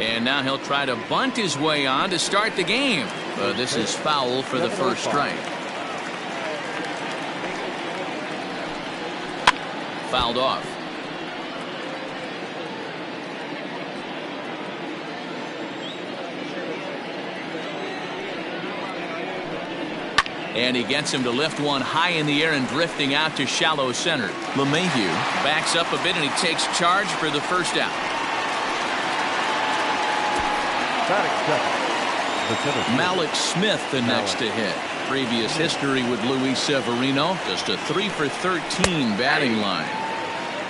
And now he'll try to bunt his way on to start the game. But this is foul for the first strike. Fouled off. And he gets him to lift one high in the air and drifting out to shallow center. LeMahieu backs up a bit and he takes charge for the first out. Malik Smith the next to hit. Previous history with Luis Severino, just a 3 for 13 batting line.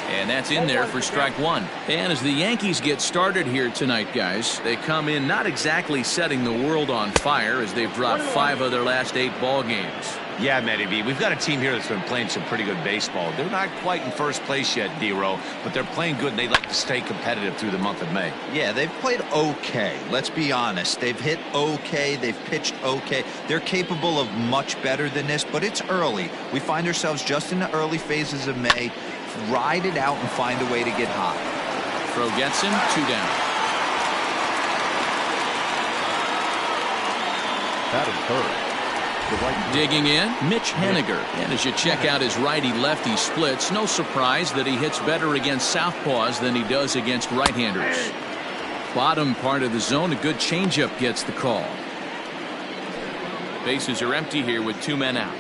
And that's in there for strike one. And as the Yankees get started here tonight, guys, they come in not exactly setting the world on fire as they've dropped 5 of their last 8 ball games. Yeah, Matty B, we've got a team here that's been playing some pretty good baseball. They're not quite in first place yet, D-Row, but they're playing good and they'd like to stay competitive through the month of May. Yeah, they've played okay. Let's be honest. They've hit okay. They've pitched okay. They're capable of much better than this, but it's early. We find ourselves just in the early phases of May. Ride it out and find a way to get hot. Throw gets him, 2 down. That is third. Digging in, Mitch Haniger. And as you check out his righty-lefty splits, no surprise that he hits better against southpaws than he does against right-handers. Bottom part of the zone, a good changeup gets the call. Bases are empty here with 2 men out.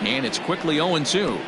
And it's quickly 0-2.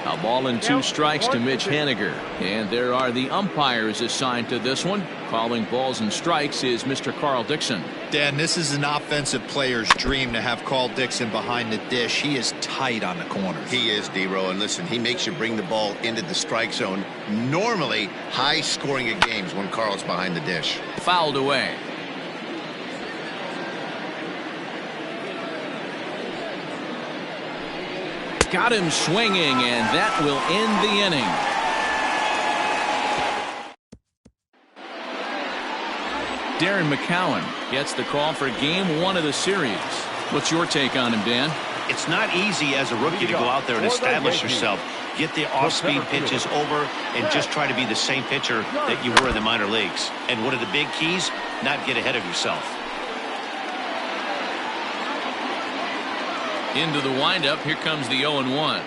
A ball and 2 strikes to Mitch Haniger. And there are the umpires assigned to this one. Calling balls and strikes is Mr. Carl Dixon. Dan, this is an offensive player's dream to have Carl Dixon behind the dish. He is tight on the corners. He is, D-Row, and listen, he makes you bring the ball into the strike zone. Normally high scoring of games when Carl's behind the dish. Fouled away. Got him swinging, and that will end the inning. Darren McCowan gets the call for game 1 of the series. What's your take on him, Dan? It's not easy as a rookie to go out there and establish yourself. Get the off-speed pitches over and just try to be the same pitcher that you were in the minor leagues. And one of the big keys, not get ahead of yourself. Into the windup. Here comes the 0-1.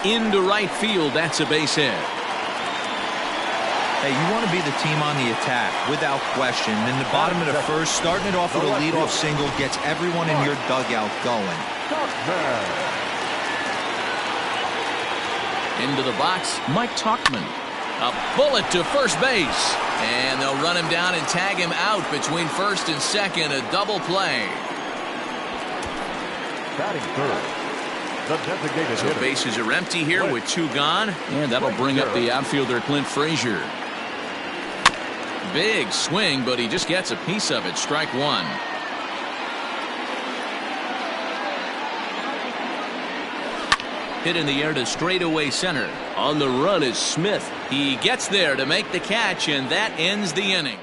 Into right field. That's a base hit. Hey, you want to be the team on the attack, without question. In the bottom of the first, starting it off with a leadoff single gets everyone in your dugout going. Into the box, Mike Tauchman. A bullet to first base. And they'll run him down and tag him out between first and second. A double play. Batting third, the designated hitter. So bases are empty here with 2 gone. And that'll bring up the outfielder Clint Frazier. Big swing, but he just gets a piece of it. Strike 1. Hit in the air to straightaway center. On the run is Smith. He gets there to make the catch, and that ends the inning.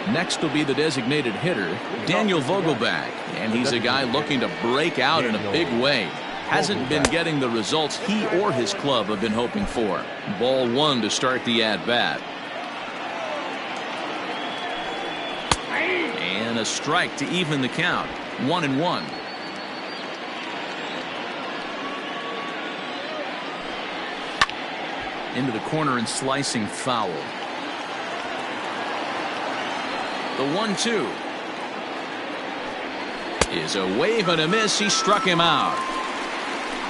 Next will be the designated hitter, Daniel Vogelbach, and he's a guy looking to break out in a big way. Hasn't been getting the results he or his club have been hoping for. Ball 1 to start the at-bat. And a strike to even the count. 1-1. Into the corner and slicing foul. The 1-2 is a wave and a miss. He struck him out.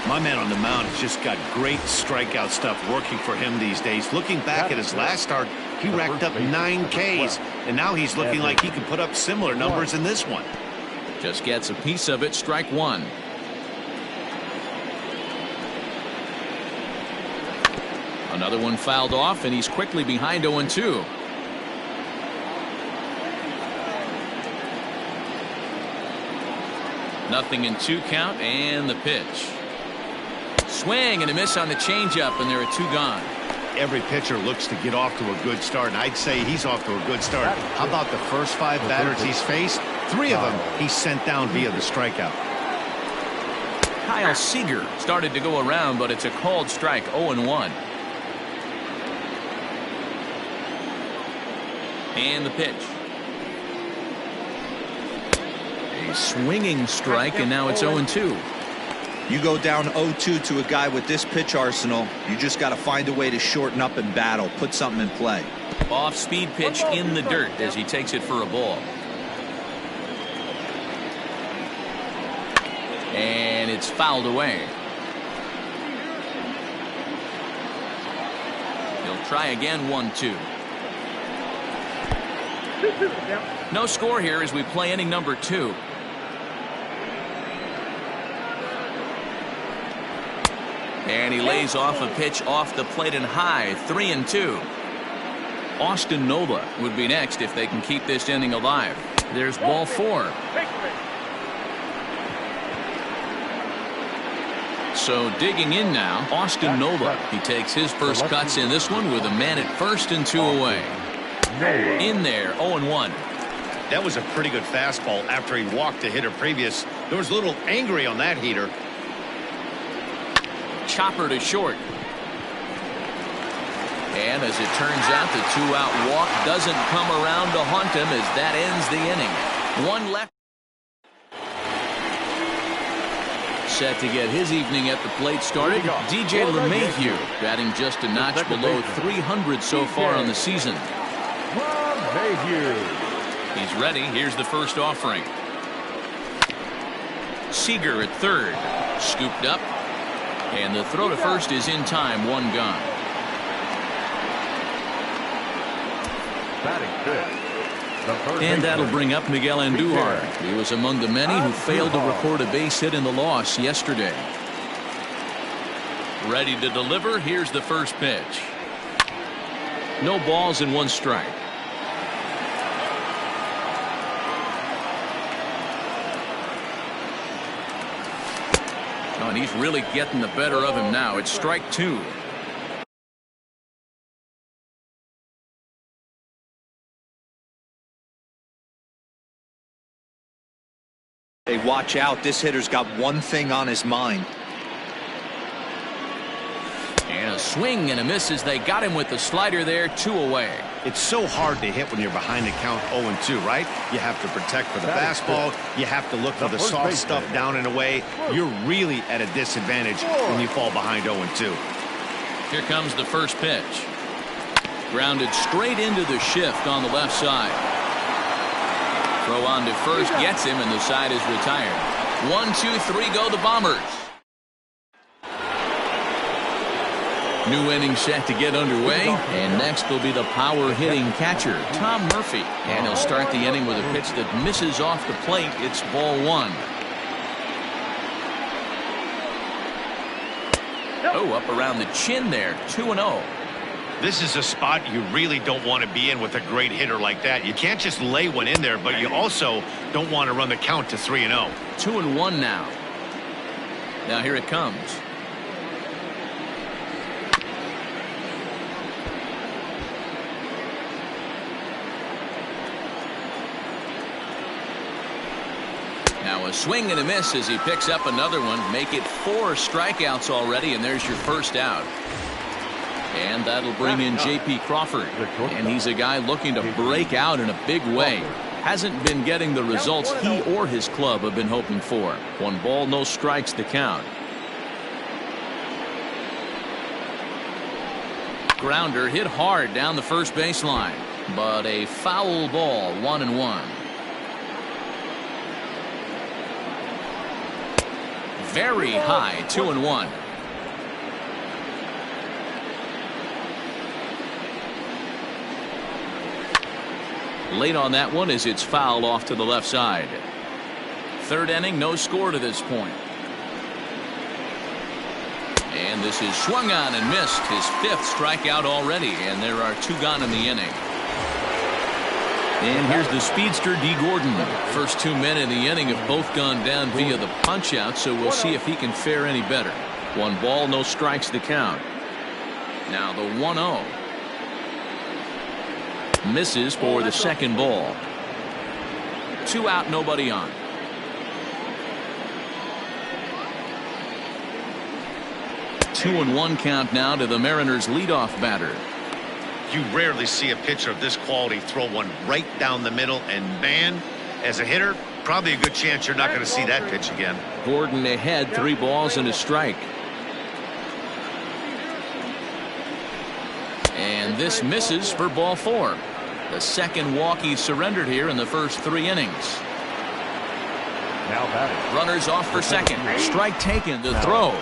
My man on the mound has just got great strikeout stuff working for him these days. Looking back at his last start, he racked up 9 Ks, and now he's looking like he can put up similar numbers in this one. Just gets a piece of it. Strike 1. Another one fouled off, and he's quickly behind 0-2. Nothing in 2 count, and the pitch. Swing and a miss on the changeup, and there are 2 gone. every pitcher looks to get off to a good start, and I'd say he's off to a good start. How about the first 5 batters he's faced? 3 of them he's sent down via the strikeout. Kyle Seager started to go around, but it's a called strike, 0-1. And the pitch. A swinging strike, and now it's 0-2. You go down 0-2 to a guy with this pitch arsenal, you just got to find a way to shorten up and battle, put something in play. Off-speed pitch in the dirt as he takes it for a ball. And it's fouled away. He'll try again, 1-2. No score here as we play inning number 2. And he lays off a pitch off the plate and high, 3-2. Austin Nola would be next if they can keep this inning alive. There's ball 4. So digging in now, Austin Nola. He takes his first cuts in this one with a man at first and 2 away. In there, 0-1. That was a pretty good fastball after he walked the hitter previous. There was a little angry on that heater. Chopper to short. And as it turns out, the 2-out walk doesn't come around to haunt him as that ends the inning. 1 left. Set to get his evening at the plate started. DJ LeMahieu batting just a notch below 300 so far on the season. He's ready. Here's the first offering. Seager at third. Scooped up. And the throw to first is in time. 1 gone. And that'll bring up Miguel Andujar. He was among the many who failed to record a base hit in the loss yesterday. Ready to deliver. Here's the first pitch. No balls and 1 strike. Oh, and he's really getting the better of him now. It's strike 2. Hey, watch out. This hitter's got one thing on his mind. And a swing and a miss as they got him with the slider there. 2 away. It's so hard to hit when you're behind the count 0-2, right? You have to protect for the fastball. You have to look for the soft stuff down and away. You're really at a disadvantage when you fall behind 0-2. Here comes the first pitch. Grounded straight into the shift on the left side. Throw on to first gets him, and the side is retired. 1, 2, 3 go the Bombers. New inning set to get underway, and next will be the power hitting catcher, Tom Murphy. And he'll start the inning with a pitch that misses off the plate. It's ball 1. Oh, up around the chin there. 2-0. This is a spot you really don't want to be in with a great hitter like that. You can't just lay one in there, but you also don't want to run the count to 3-0. 2-1 now. Now here it comes. Now a swing and a miss as he picks up another one. Make it 4 strikeouts already, and there's your first out. And that'll bring in J.P. Crawford. And he's a guy looking to break out in a big way. Hasn't been getting the results he or his club have been hoping for. 1 ball, no strikes to count. Grounder hit hard down the first baseline. But a foul ball, 1-1. Very high, 2-1. Late on that one as it's fouled off to the left side. Third inning, no score to this point. And this is swung on and missed. His 5th strikeout already, and there are 2 gone in the inning. And here's the speedster, D. Gordon. First 2 men in the inning have both gone down via the punch-out, so we'll see if he can fare any better. 1 ball, no strikes to count. Now the 1-0. Misses for the second ball. 2 out, nobody on. Two and 1 count now to the Mariners leadoff batter. You rarely see a pitcher of this quality throw one right down the middle, and man, as a hitter, probably a good chance you're not going to see that pitch again. Gordon ahead, 3 balls and a strike. And this misses for ball 4. The second walk he's surrendered here in the first 3 innings. Now batting. Runners off for second. Strike taken. The throw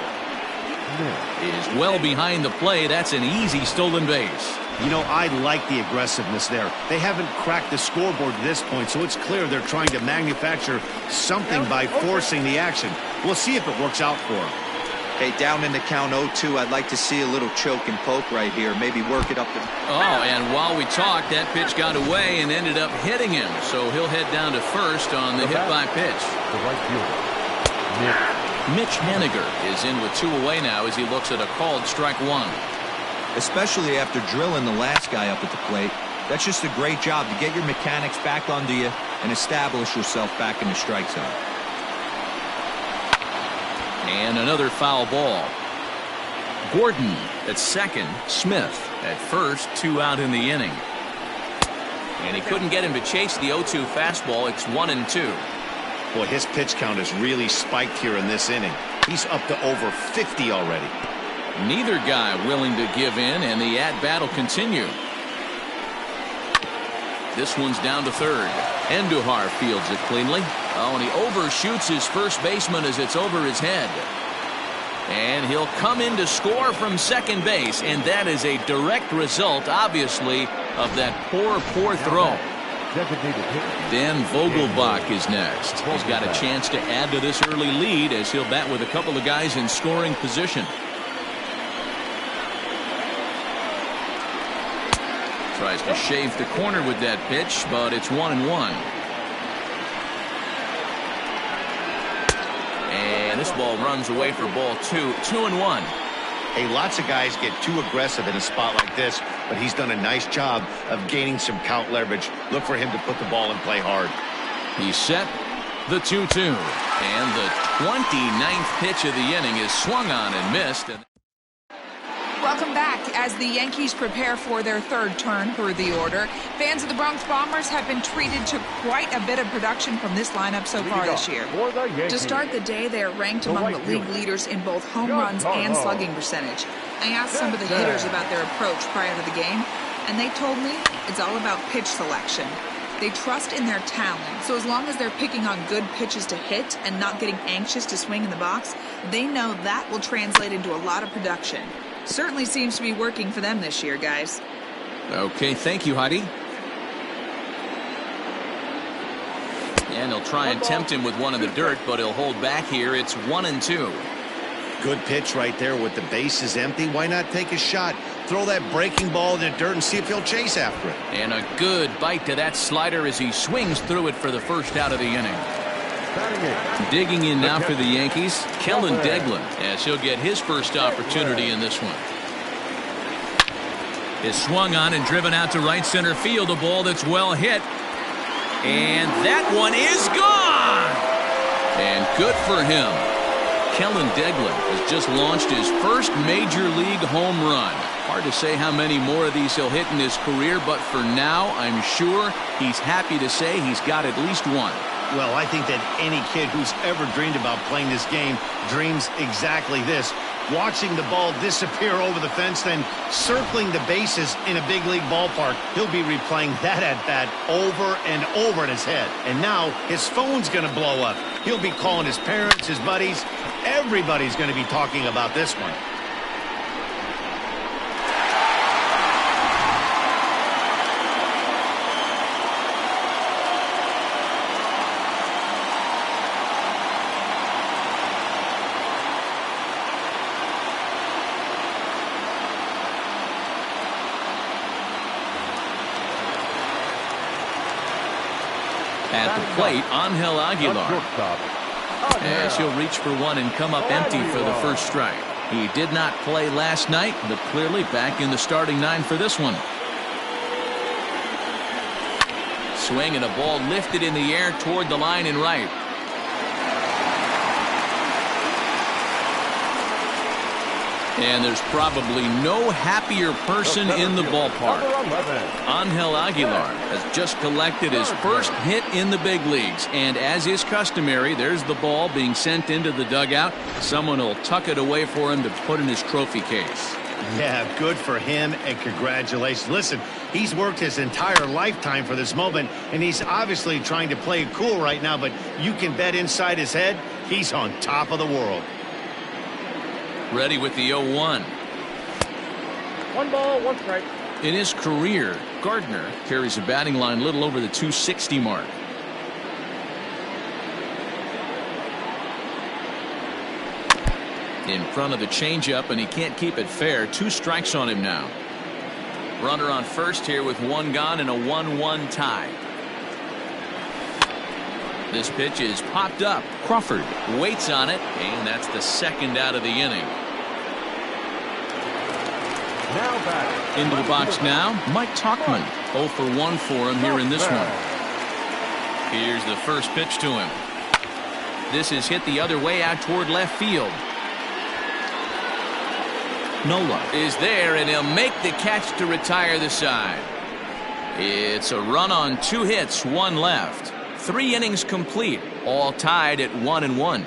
is well behind the play. That's an easy stolen base. You know, I like the aggressiveness there. They haven't cracked the scoreboard at this point, so it's clear they're trying to manufacture something by forcing the action. We'll see if it works out for them. Hey, down in the count 0-2, I'd like to see a little choke and poke right here. Maybe work it up to... Oh, and while we talked, that pitch got away and ended up hitting him. So he'll head down to first on the hit-by pitch. The right fielder, Mitch Haniger is in with 2 away now as he looks at a called strike 1. Especially after drilling the last guy up at the plate. That's just a great job to get your mechanics back onto you and establish yourself back in the strike zone. And another foul ball. Gordon at second, Smith at first, 2 out in the inning. And he couldn't get him to chase the 0-2 fastball. It's 1-2. Boy, his pitch count has really spiked here in this inning. He's up to over 50 already. Neither guy willing to give in, and the at-bat will continue. This one's down to third. Andujar fields it cleanly. Oh, and he overshoots his first baseman as it's over his head. And he'll come in to score from second base, and that is a direct result, obviously, of that poor throw. Dan Vogelbach is next. He's got a chance to add to this early lead as he'll bat with a couple of guys in scoring position. Tries to shave the corner with that pitch, but it's 1-1. And this ball runs away for ball 2. 2-1. Hey, lots of guys get too aggressive in a spot like this, but he's done a nice job of gaining some count leverage. Look for him to put the ball in play hard. He's set. The 2-2. And the 29th pitch of the inning is swung on and missed. Welcome back. As the Yankees prepare for their third turn through the order, fans of the Bronx Bombers have been treated to quite a bit of production from this lineup so far this year. To start the day, they are ranked among the league leaders in both home runs and slugging percentage. I asked some of the hitters about their approach prior to the game, and they told me it's all about pitch selection. They trust in their talent, so as long as they're picking on good pitches to hit and not getting anxious to swing in the box, they know that will translate into a lot of production. Certainly seems to be working for them this year, guys. Okay, thank you, Heidi. And he'll try and tempt him with one in the dirt, but he'll hold back here. It's 1-2. Good pitch right there with the bases empty. Why not take a shot? Throw that breaking ball in the dirt and see if he'll chase after it. And a good bite to that slider as he swings through it for the first out of the inning. Digging in now for the Yankees, Kellen Deglin, as he'll get his first opportunity in this one. Is swung on and driven out to right center field, a ball that's well hit. And that one is gone! And good for him. Kellen Deglin has just launched his first major league home run. Hard to say how many more of these he'll hit in his career, but for now, I'm sure he's happy to say he's got at least one. Well, I think that any kid who's ever dreamed about playing this game dreams exactly this. Watching the ball disappear over the fence, then circling the bases in a big league ballpark. He'll be replaying that at-bat over and over in his head. And now his phone's going to blow up. He'll be calling his parents, his buddies. Everybody's going to be talking about this one. At the plate, Angel Aguilar, as he'll reach for one and come up empty for the first strike. He did not play last night, but clearly back in the starting 9 for this one. Swing and a ball lifted in the air toward the line and right. And there's probably no happier person in the ballpark. Angel Aguilar has just collected his first hit in the big leagues. And as is customary, there's the ball being sent into the dugout. Someone will tuck it away for him to put in his trophy case. Yeah, good for him, and congratulations. Listen, he's worked his entire lifetime for this moment, and he's obviously trying to play it cool right now, but you can bet inside his head, he's on top of the world. Ready with the 0-1. 1 ball, 1 strike. In his career, Gardner carries a batting line a little over the 260 mark. In front of the changeup, and he can't keep it fair. 2 strikes on him now. Runner on first here with 1 gone and a 1-1 tie. This pitch is popped up. Crawford waits on it, and that's the second out of the inning. Now back. Into the box now, Mike Tauchman. 0 for 1 for him here in this one. Here's the first pitch to him. This is hit the other way out toward left field. Nola is there, and he'll make the catch to retire the side. It's a run on 2 hits, 1 left. 3 innings complete, all tied at 1-1.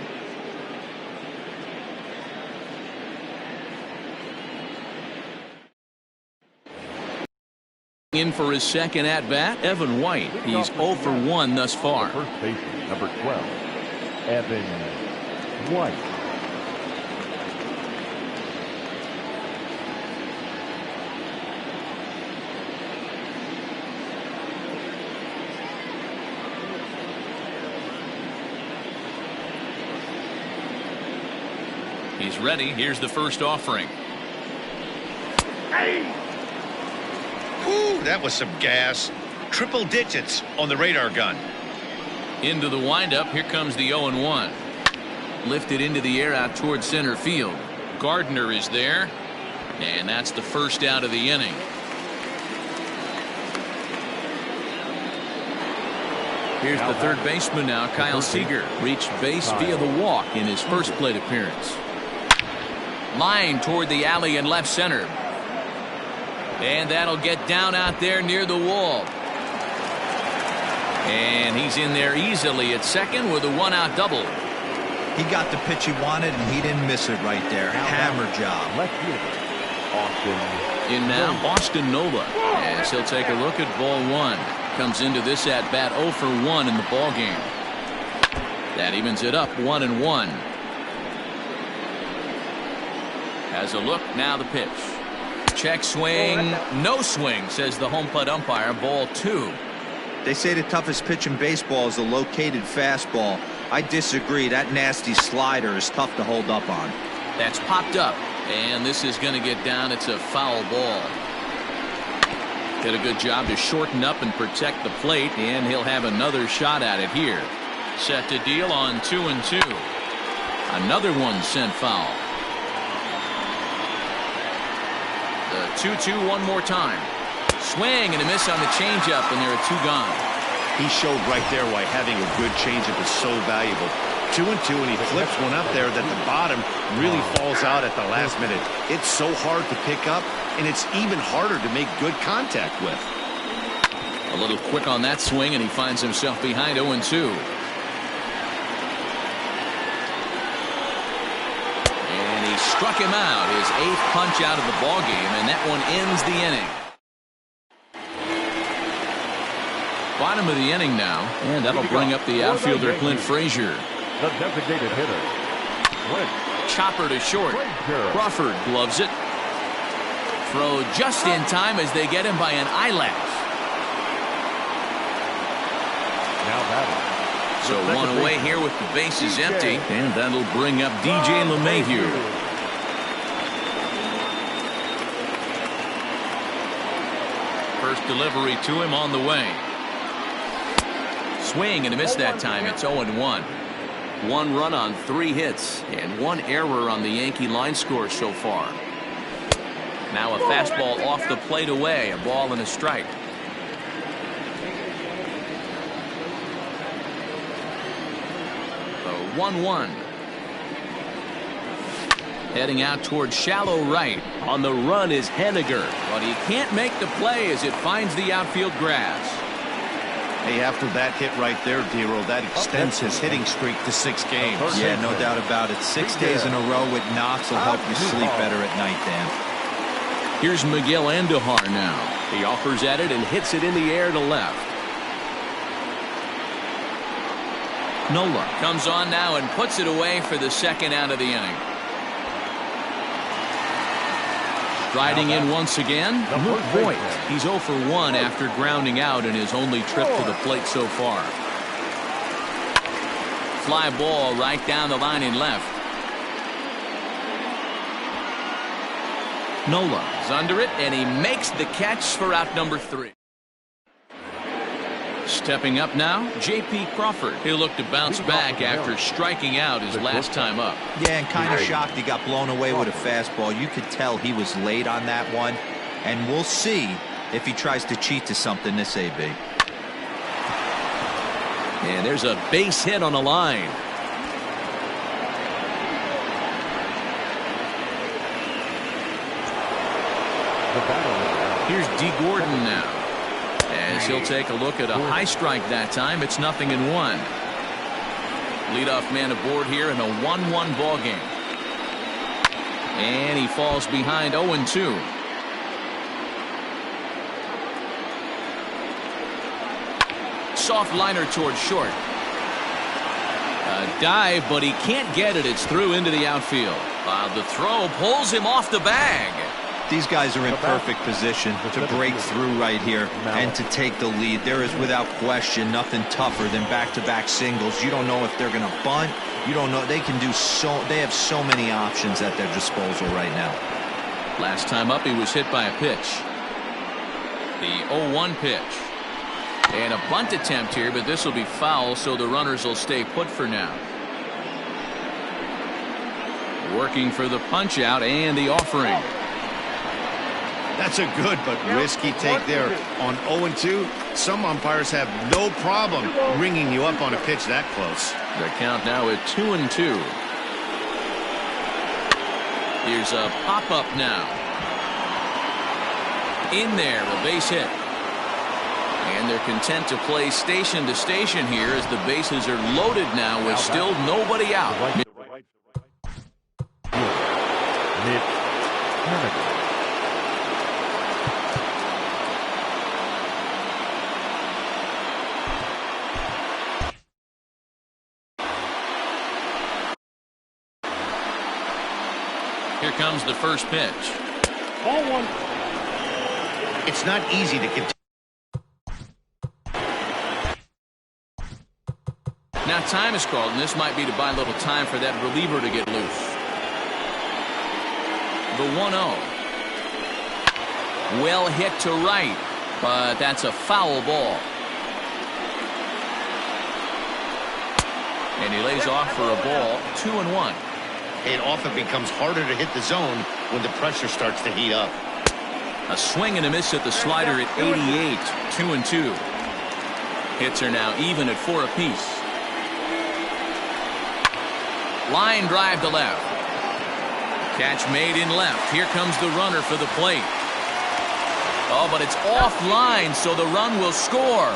In for his second at bat, Evan White. He's 0 for 1 thus far. First baseman, number 12, Evan White. He's ready. Here's the first offering. Ooh, that was some gas. Triple digits on the radar gun. Into the windup. Here comes the 0-1. Lifted into the air out toward center field. Gardner is there, and that's the first out of the inning. Here's the third baseman now, Kyle Seager. Reached base via the walk in his first plate appearance. Line toward the alley in left center. And that'll get down out there near the wall. And he's in there easily at second with a 1-out double. He got the pitch he wanted, and he didn't miss it right there. Hammer job. Left fielder, Austin. In now, Austin Nola, as he'll take a look at ball 1. Comes into this at bat 0 for 1 in the ball game. That evens it up 1-1. Has a look, now the pitch. Check swing, no swing, says the home plate umpire. Ball 2. They say the toughest pitch in baseball is a located fastball. I disagree. That nasty slider is tough to hold up on. That's popped up, and this is going to get down. It's a foul ball. Did a good job to shorten up and protect the plate, and he'll have another shot at it here. Set to deal on 2-2. Another one sent foul. The 2-2 one more time. Swing and a miss on the changeup, and there are 2 gone. He showed right there why having a good changeup is so valuable. 2-2, and he flips one up there that the bottom really falls out at the last minute. It's so hard to pick up, and it's even harder to make good contact with. A little quick on that swing, and he finds himself behind 0-2. And he struck him out, his 8th punch out of the ball game, and that one ends the inning. Bottom of the inning now, and that'll bring up the outfielder Clint Frazier. The designated hitter, Clint. Chopper to short. Crawford gloves it. Throw just in time as they get him by an eyelash. Now batting. So one away here with the bases empty, and that'll bring up DJ LeMahieu. First delivery to him on the way. Swing and a miss that time. It's 0-1. 1 run on 3 hits and 1 error on the Yankee line score so far. Now a fastball off the plate away, a ball and a strike. The 1-1. Heading out towards shallow right. On the run is Henniger, but he can't make the play as it finds the outfield grass. Hey, after that hit right there, Dero, that extends his hitting streak to 6 games. Yeah, no doubt about it. 6 days in a row with knocks will help you sleep better at night, Dan. Here's Miguel Andujar now. He offers at it and hits it in the air to left. Nola comes on now and puts it away for the 2nd out of the inning. Riding in once again, Luke Voigt. He's 0 for 1 after grounding out in his only trip to the plate so far. Fly ball right down the line in left. Nola is under it, and he makes the catch for out number 3. Stepping up now, J.P. Crawford. He'll look to bounce back after striking out his last time up. Yeah, and kind of shocked he got blown away with a fastball. You could tell he was late on that one, and we'll see if he tries to cheat to something this AB. And there's a base hit on the line. Here's D. Gordon now. As he'll take a look at a high strike that time. It's 0-1. Leadoff man aboard here in a 1-1 ball game. And he falls behind 0-2. Soft liner towards short. A dive, but he can't get it. It's through into the outfield. The throw pulls him off the bag. These guys are in perfect position to break through right here and to take the lead. There is without question nothing tougher than back-to-back singles. You don't know if they're going to bunt. You don't know. They can do so. They have so many options at their disposal right now. Last time up, he was hit by a pitch. The 0-1 pitch. And a bunt attempt here, but this will be foul, so the runners will stay put for now. Working for the punch out and the offering. That's a good but risky take there. On 0-2, some umpires have no problem ringing you up on a pitch that close. The count now at 2-2. Here's a pop-up now. In there, a base hit. And they're content to play station to station here as the bases are loaded now with still nobody out. Here comes the first pitch. Ball 1. It's not easy to continue. Now time is called, and this might be to buy a little time for that reliever to get loose. The 1-0. Well hit to right, but that's a foul ball. And he lays off for a ball, 2-1. It often becomes harder to hit the zone when the pressure starts to heat up. A swing and a miss at the slider at 88, 2-2. Hits are now even at 4 apiece. Line drive to left. Catch made in left. Here comes the runner for the plate. Oh, but it's offline, so the run will score.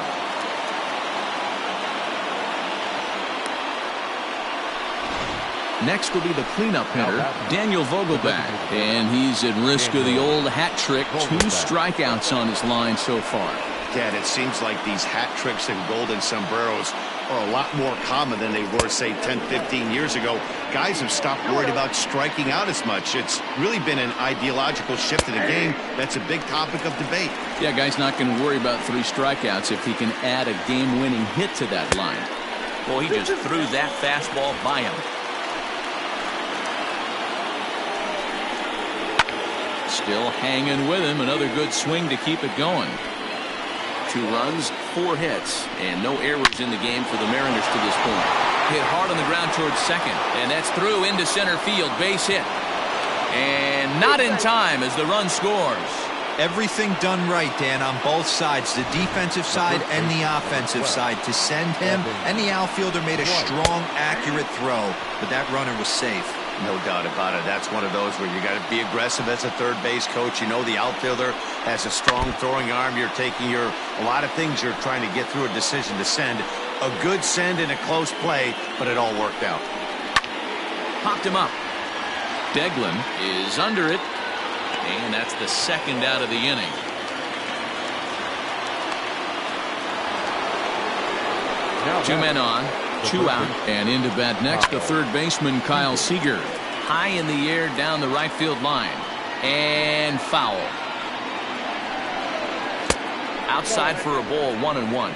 Next will be the cleanup hitter, Daniel Vogelback. And he's at risk of the old hat trick. 2 strikeouts on his line so far. Dad, it seems like these hat tricks and golden sombreros are a lot more common than they were, say, 10, 15 years ago. Guys have stopped worried about striking out as much. It's really been an ideological shift in the game. That's a big topic of debate. Yeah, guy's not going to worry about 3 strikeouts if he can add a game-winning hit to that line. Well, he just threw that fastball by him. Still hanging with him. Another good swing to keep it going. 2 runs, 4 hits, and no errors in the game for the Mariners to this point. Hit hard on the ground towards second. And that's through into center field. Base hit. And not in time as the run scores. Everything done right, Dan, on both sides, the defensive side and the offensive side, to send him, and the outfielder made a strong, accurate throw, but that runner was safe. No doubt about it. That's one of those where you got to be aggressive as a third base coach. You know the outfielder has a strong throwing arm. You're taking a lot of things you're trying to get through a decision to send. A good send in a close play, but it all worked out. Popped him up. Deglin is under it. And that's the second out of the inning. Two men on, two out, and into bat next, the third baseman, Kyle Seager. High in the air down the right field line. And foul. Outside for a ball, 1-1.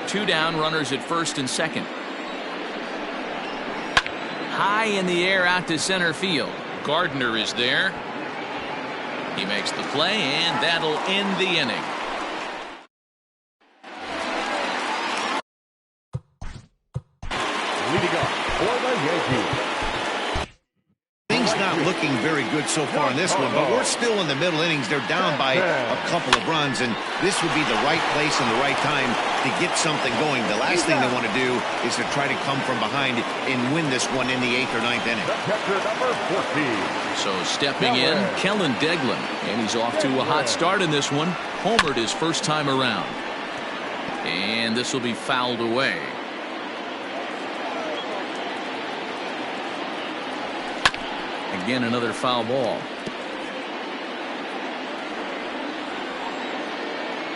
Two down, runners at first and second. High in the air out to center field. Gardner is there. He makes the play, and that'll end the inning. Leading up for the Yankees. Things not looking very good so far in this one, but we're still in the middle innings. They're down by a couple of runs, and this would be the right place and the right time to get something going. The last thing they want to do is to try to come from behind and win this one in the 8th or 9th inning. Number 14. So stepping in, Kellen Deglin, and he's off to a hot start in this one. Homered his first time around. And this will be fouled away. Again, another foul ball.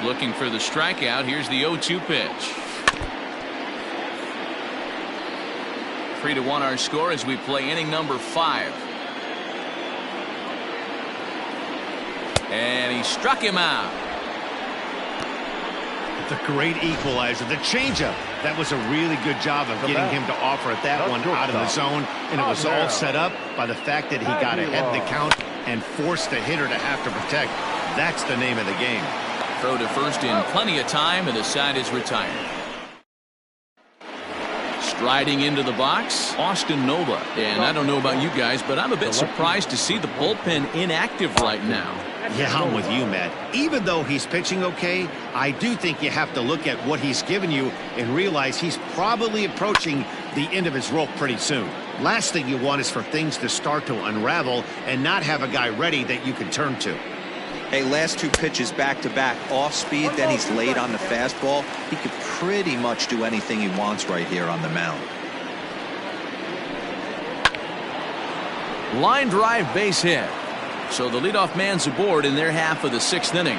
Looking for the strikeout. Here's the 0-2 pitch. 3-1 our score as we play inning number 5. And he struck him out. The great equalizer, the changeup. That was a really good job of getting him to offer at that one out of the zone, and it was all set up by the fact that he got ahead in the count and forced the hitter to have to protect. That's the name of the game. Throw to first in plenty of time, and the side is retired. Striding into the box, Austin Nova. And I don't know about you guys, but I'm a bit surprised to see the bullpen inactive right now. Yeah, I'm with you, Matt. Even though he's pitching okay, I do think you have to look at what he's given you and realize he's probably approaching the end of his rope pretty soon. Last thing you want is for things to start to unravel and not have a guy ready that you can turn to. Hey, last 2 pitches back-to-back, off speed, then he's late on the fastball. He could pretty much do anything he wants right here on the mound. Line drive, base hit. So the leadoff man's aboard in their half of the 6th inning.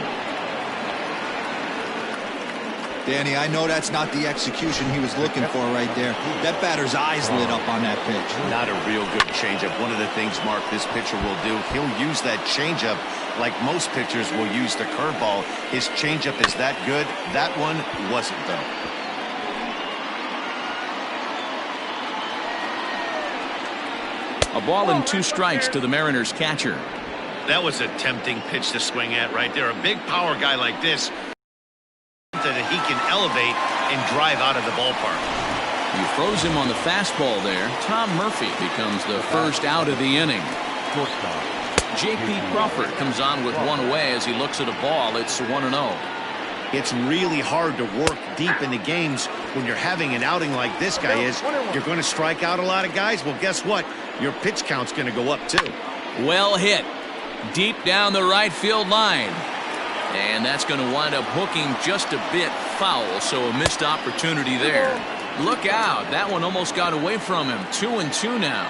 Danny, I know that's not the execution he was looking for right there. That batter's eyes lit up on that pitch. Not a real good changeup. One of the things, Mark, this pitcher will do, he'll use that changeup like most pitchers will use the curveball. His changeup is that good. That one wasn't, though. A ball and 2 strikes to the Mariners catcher. That was a tempting pitch to swing at right there. A big power guy like this that he can elevate and drive out of the ballpark. He throws him on the fastball there. Tom Murphy becomes the first out of the inning. J.P. Crawford comes on with 1 away as he looks at a ball. It's 1-0. It's really hard to work deep into games when you're having an outing like this guy is. You're going to strike out a lot of guys. Well, guess what? Your pitch count's going to go up, too. Well hit. Deep down the right field line. And that's going to wind up hooking just a bit foul, so a missed opportunity there. Look out. That one almost got away from him. 2-2 now.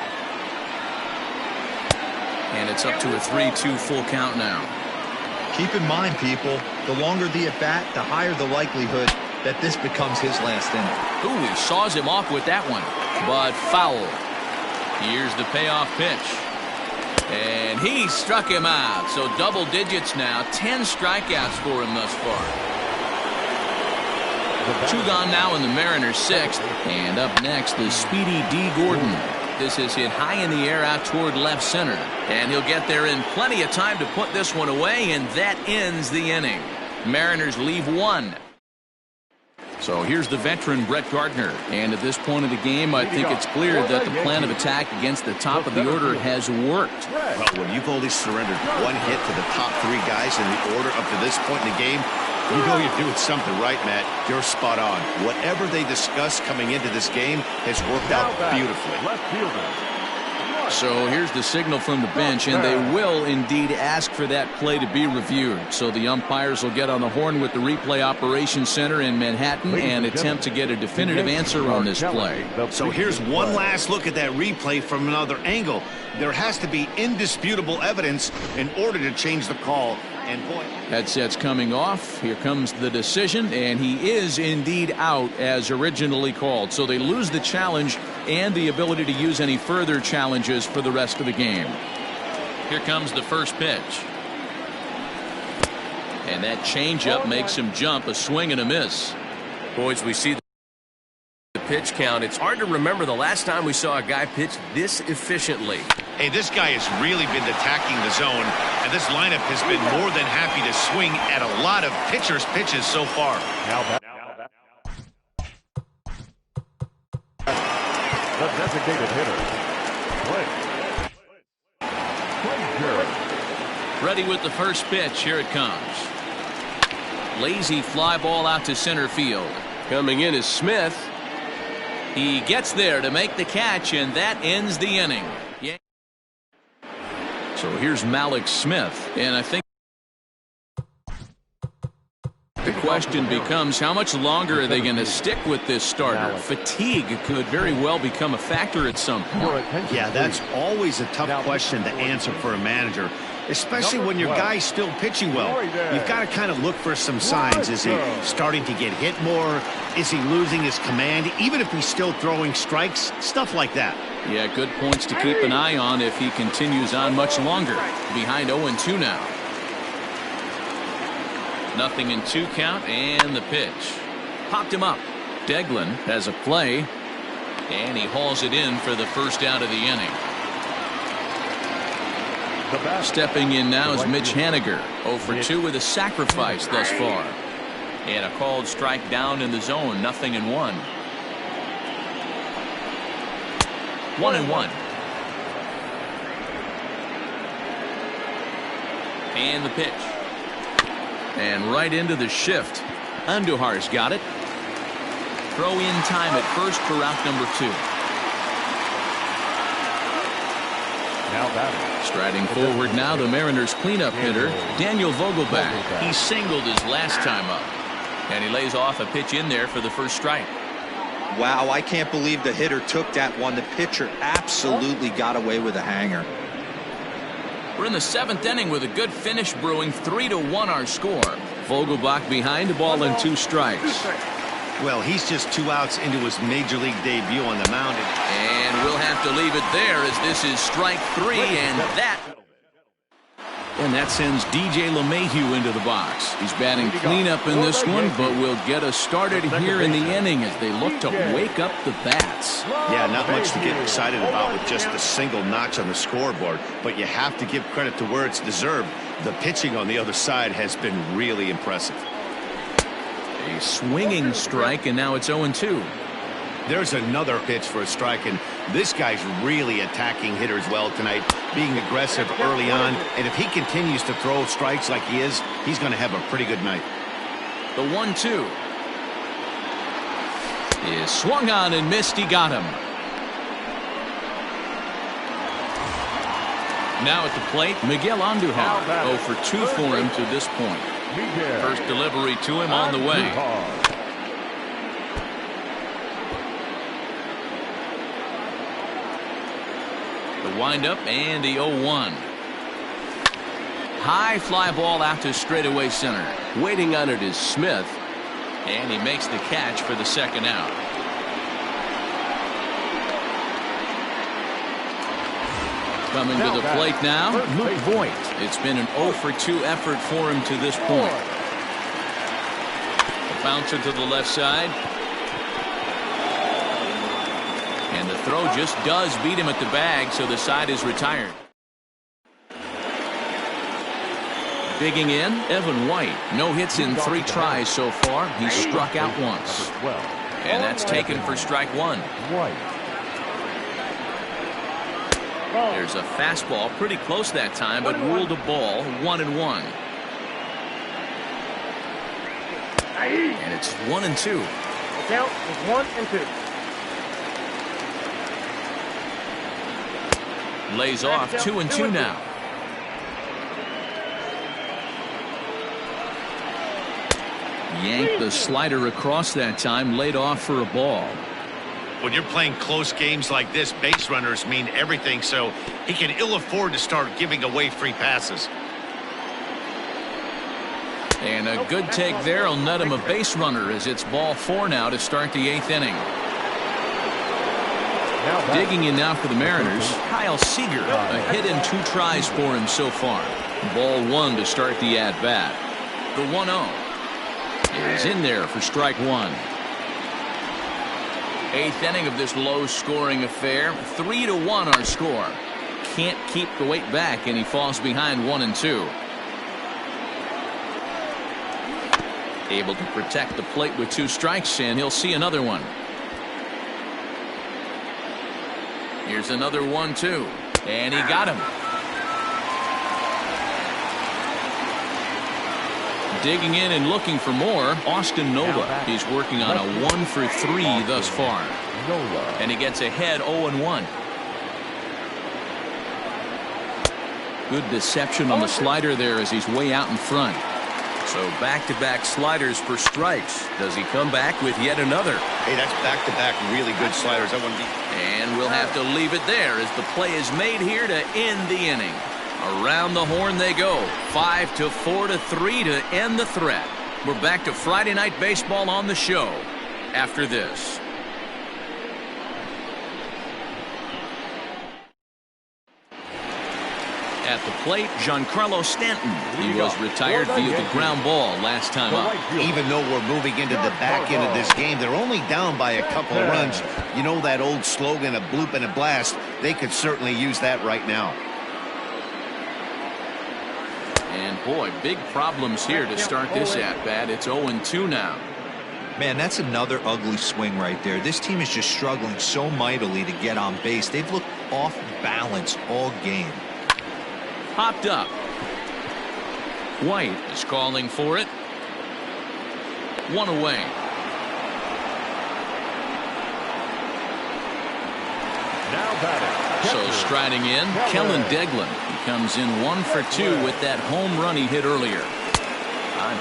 And it's up to a 3-2 full count now. Keep in mind, people, the longer the at-bat, the higher the likelihood that this becomes his last inning. Ooh, he saws him off with that one, but foul. Here's the payoff pitch. And he struck him out. So double digits now. 10 strikeouts for him thus far. 2 gone now in the Mariners' 6th. And up next, the speedy D. Gordon. This is hit high in the air out toward left center. And he'll get there in plenty of time to put this one away, and that ends the inning. Mariners leave 1. So here's the veteran Brett Gardner, and at this point of the game I think it's clear that the plan of attack against the top of the order has worked. Well, when you've only surrendered one hit to the top three guys in the order up to this point in the game, you know you're doing something right, Matt. You're spot on. Whatever they discussed coming into this game has worked out beautifully. Left fielder. So here's the signal from the bench, and they will indeed ask for that play to be reviewed. So the umpires will get on the horn with the replay operations center in Manhattan and attempt to get a definitive answer on this play. So here's one last look at that replay from another angle. There has to be indisputable evidence in order to change the call. And boy, headset's coming off. Here comes the decision, and he is indeed out as originally called. So they lose the challenge and the ability to use any further challenges for the rest of the game. Here comes the first pitch. And that changeup makes him jump. A swing and a miss. Boys, we see the pitch count. It's hard to remember the last time we saw a guy pitch this efficiently. hey, this guy has really been attacking the zone, and this lineup has been more than happy to swing at a lot of pitchers' pitches so far. The designated hitter. Ready with the first pitch. Here it comes. Lazy fly ball out to center field. Coming in is Smith. He gets there to make the catch, and that ends the inning. Yeah. So here's Malik Smith, and I think the question becomes, how much longer are they going to stick with this starter? Fatigue could very well become a factor at some point. Yeah, that's always a tough question to answer for a manager, especially when your guy's still pitching well. You've got to kind of look for some signs. Is he starting to get hit more? Is he losing his command? Even if he's still throwing strikes, stuff like that. Yeah, good points to keep an eye on if he continues on much longer. Behind 0-2 now. 0-2 count, and the pitch. Popped him up. Deglin has a play, and he hauls it in for the first out of the inning. Stepping in now is Mitch Haniger. 0-2 with a sacrifice thus far. And a called strike down in the zone. 0-1. 1-1. And the pitch. And right into the shift. Andujar's got it. Throw in time at first for out number 2. Now batting. Striding forward now, the Mariners cleanup hitter, Daniel Vogelbach. He singled his last time up. And he lays off a pitch in there for the first strike. Wow, I can't believe the hitter took that one. The pitcher absolutely got away with a hanger. We're in the 7th inning with a good finish brewing. 3-1 our score. Vogelbach behind, a ball and 2 strikes. Well, he's just 2 outs into his major league debut on the mound. And we'll have to leave it there as this is strike 3, and that sends DJ LeMahieu into the box. He's batting cleanup in this one, but will get us started here in the inning as they look to wake up the bats. Yeah, not much to get excited about with just a single notch on the scoreboard, but you have to give credit to where it's deserved. The pitching on the other side has been really impressive. A swinging strike, and now it's 0-2. There's another pitch for a strike, and this guy's really attacking hitters well tonight, being aggressive early on, and if he continues to throw strikes like he is, he's going to have a pretty good night. The 1-2 is swung on and missed. He got him. Now at the plate, Miguel Andujar. 0-2 for him to this point. First delivery to him on the way. The windup and the 0-1. High fly ball out to straightaway center. Waiting on it is Smith. And he makes the catch for the second out. Coming to the plate now, Luke Voigt. It's been an 0-2 effort for him to this point. A bouncer to the left side. And the throw just does beat him at the bag, so the side is retired. Digging in, Evan White. No hits in 3 tries so far. He's struck out once. And that's taken for strike 1. There's a fastball pretty close that time, but ruled a ball, 1-1. And it's 1-2. Count is 1-2. Lays off 2-2 now. Yanked the slider across that time, laid off for a ball. When you're playing close games like this, base runners mean everything, so he can ill afford to start giving away free passes. And a good take there will net him a base runner as it's ball 4 now to start the 8th inning. Digging in now for the Mariners, Kyle Seager. A hit in 2 tries for him so far. Ball 1 to start the at-bat. The 1-0 is in there for strike 1. 8th inning of this low-scoring affair. 3-1 our score. Can't keep the weight back, and he falls behind 1-2. Able to protect the plate with 2 strikes, and he'll see another one. Here's another 1-2, and he got him. Digging in and looking for more, Austin Nola. He's working on a 1-for-3 thus far. And he gets ahead 0-1. Good deception on the slider there as he's way out in front. So back-to-back sliders for strikes. Does he come back with yet another? Hey, that's back-to-back really good sliders. That one. And we'll have to leave it there as the play is made here to end the inning. Around the horn they go. 5-4-3 to end the threat. We're back to Friday Night Baseball on the show after this. At the plate, Giancarlo Stanton. He was retired via the ground ball last time up. Even though we're moving into the back end of this game, they're only down by a couple of runs. You know that old slogan, a bloop and a blast? They could certainly use that right now. And boy, big problems here to start this at-bat. It's 0-2 now. Man, that's another ugly swing right there. This team is just struggling so mightily to get on base. They've looked off balance all game. Popped up. White is calling for it. 1 away. So striding in, Kellen Deglin. He comes in 1-for-2 with that home run he hit earlier.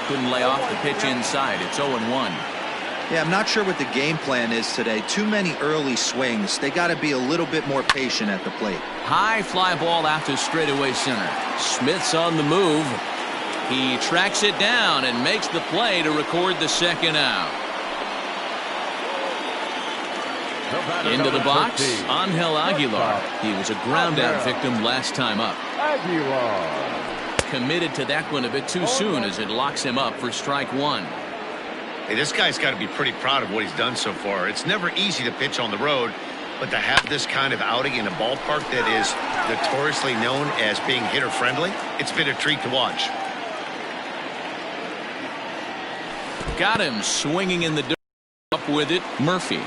Couldn't lay off the pitch inside. It's 0-1. Yeah, I'm not sure what the game plan is today. Too many early swings. They got to be a little bit more patient at the plate. High fly ball out to straightaway center. Smith's on the move. He tracks it down and makes the play to record the second out. Into the box, Angel Aguilar. He was a ground out victim last time up. Committed to that one a bit too soon as it locks him up for strike 1. Hey, this guy's got to be pretty proud of what he's done so far. It's never easy to pitch on the road, but to have this kind of outing in a ballpark that is notoriously known as being hitter-friendly, it's been a treat to watch. Got him swinging in the dirt. Up with it, Murphy.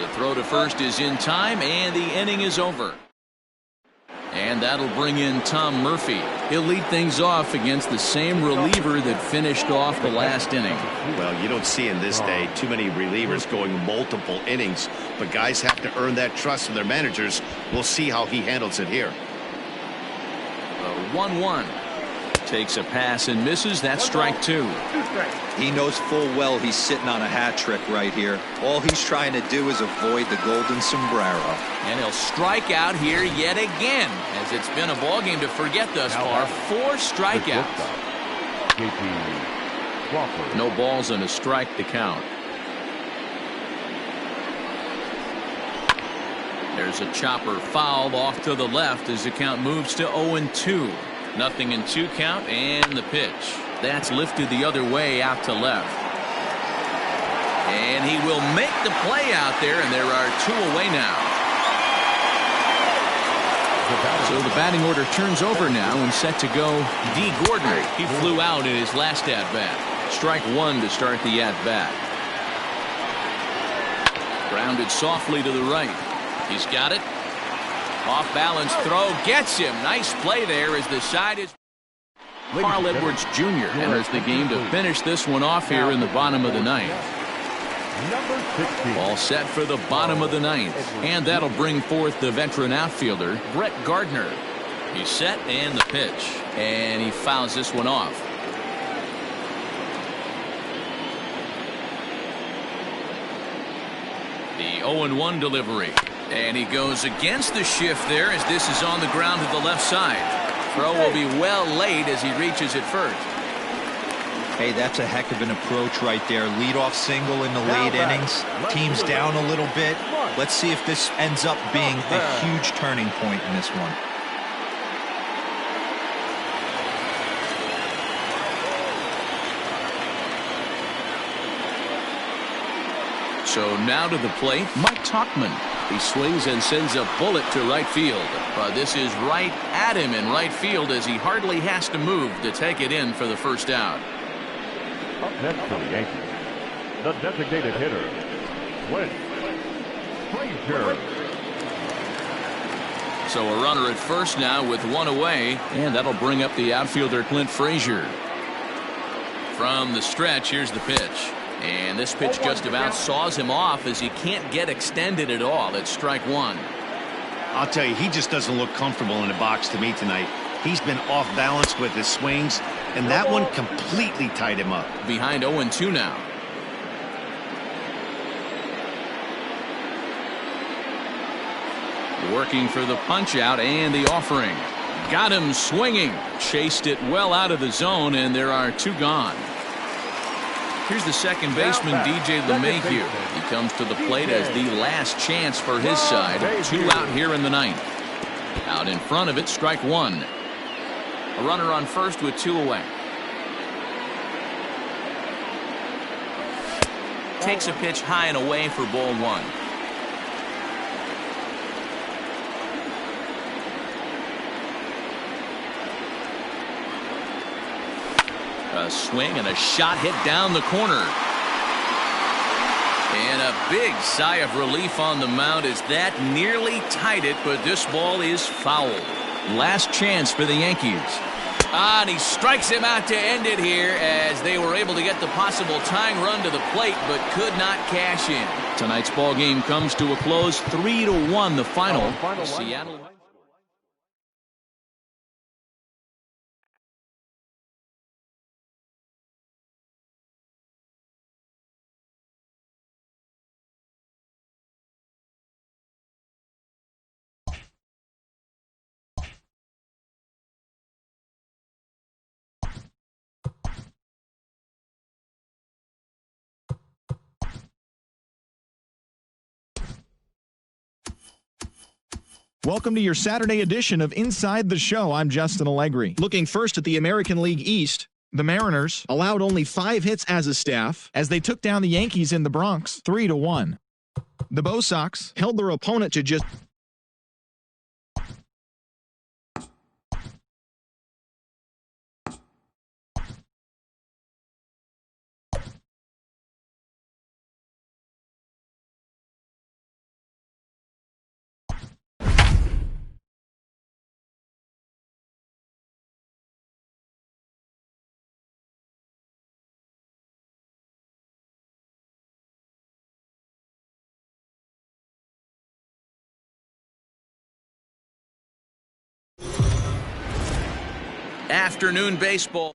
The throw to first is in time, and the inning is over. And that'll bring in Tom Murphy. He'll lead things off against the same reliever that finished off the last inning. Well, you don't see in this day too many relievers going multiple innings, but guys have to earn that trust from their managers. We'll see how he handles it here. 1-1. Takes a pass and misses. That's strike 2. He knows full well he's sitting on a hat trick right here. All he's trying to do is avoid the golden sombrero. And he'll strike out here yet again, as it's been a ballgame to forget thus far. 4 strikeouts. No balls and a strike to count. There's a chopper fouled off to the left as the count moves to 0-2. Nothing in 2 count, and the pitch. That's lifted the other way out to left. And he will make the play out there, and there are 2 away now. So the batting order turns over now and set to go D. Gordon. He flew out in his last at-bat. Strike one to start the at-bat. Grounded softly to the right. He's got it. Off balance throw gets him. Nice play there as the side is Carl Edwards Jr. enters the game to finish this one off here in the bottom of the ninth. All set for the bottom of the ninth, and that'll bring forth the veteran outfielder Brett Gardner. He's set and the pitch, and he fouls this one off. The 0-1 delivery, and he goes against the shift there as this is on the ground to the left side. Throw will be well laid as he reaches it first. Hey, that's a heck of an approach right there. Leadoff single in the late innings. Team's down a little bit. Let's see if this ends up being a huge turning point in this one. So now to the plate, Mike Tauchman. He swings and sends a bullet to right field. But this is right at him in right field as he hardly has to move to take it in for the first out. Up next for the Yankees, the designated hitter, Clint Frazier. So a runner at first now with one away, and that'll bring up the outfielder Clint Frazier. From the stretch, here's the pitch. And this pitch just about saws him off as he can't get extended at all. It's strike one. I'll tell you, he just doesn't look comfortable in the box to me tonight. He's been off balance with his swings, and that one completely tied him up. Behind 0-2 now. Working for the punch out and the offering. Got him swinging. Chased it well out of the zone, and there are two gone. Here's the second baseman, DJ LeMahieu. He comes to the plate as the last chance for his side. Two out here in the ninth. Out in front of it, strike one. A runner on first with two away. Takes a pitch high and away for ball one. A swing and a shot hit down the corner. And a big sigh of relief on the mound as that nearly tied it, but this ball is fouled. Last chance for the Yankees. And he strikes him out to end it here as they were able to get the possible tying run to the plate, but could not cash in. Tonight's ball game comes to a close, 3-1 the final. Seattle. Welcome to your Saturday edition of Inside the Show. I'm Justin Allegri. Looking first at the American League East, the Mariners allowed only 5 hits as a staff as they took down the Yankees in the Bronx 3-1. The Bo Sox held their opponent to just Afternoon baseball.